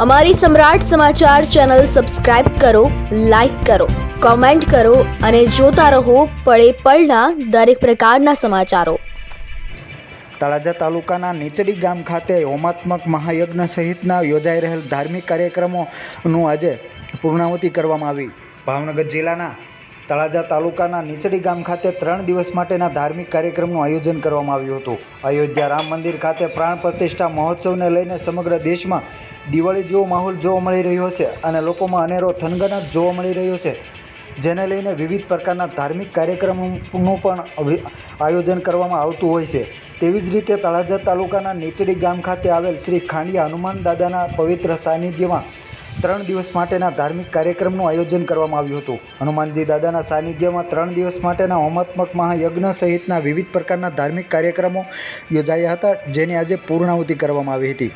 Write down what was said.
અમારી સમ્રાટ સમાચાર ચેનલ સબસ્ક્રાઇબ કરો, લાઇક કરો, કોમેન્ટ કરો અને જોતા રહો પળે પળના દરેક પ્રકારના સમાચારો। તળાજા તાલુકાના નીચડી ગામ ખાતે હોમાત્મક મહાયજ્ઞ સહિતના યોજાઈ રહેલ ધાર્મિક કાર્યક્રમોનું આજે પૂર્ણાહુતિ કરવામાં આવી। ભાવનગર જિલ્લાના તળાજા તાલુકાના નીચડી ગામ ખાતે 3 દિવસ માટેના ધાર્મિક કાર્યક્રમનું આયોજન કરવામાં આવ્યું હતું। અયોધ્યા રામ મંદિર ખાતે પ્રાણ પ્રતિષ્ઠા મહોત્સવને લઈને સમગ્ર દેશમાં દિવાળી જેવો માહોલ જોવા મળી રહ્યો છે અને લોકોમાં અનેરો થનગનાટ જોવા મળી રહ્યો છે, જેને લઈને વિવિધ પ્રકારના ધાર્મિક કાર્યક્રમોનું પણ આયોજન કરવામાં આવતું હોય છે। તેવી જ રીતે તળાજા તાલુકાના નીચડી ગામ ખાતે આવેલ શ્રી ખાંડિયા હનુમાન દાદાના પવિત્ર સાનિધ્યમાં 3 દિવસ માટેના ધાર્મિક કાર્યક્રમનું આયોજન કરવામાં આવ્યું હતું। હનુમાનજી દાદાના સાનિધ્યમાં 3 દિવસ માટેના હોમાત્મક મહાયજ્ઞ સહિતના વિવિધ પ્રકારના ધાર્મિક કાર્યક્રમો યોજાયા હતા, જેની આજે પૂર્ણાહુતિ કરવામાં આવી હતી।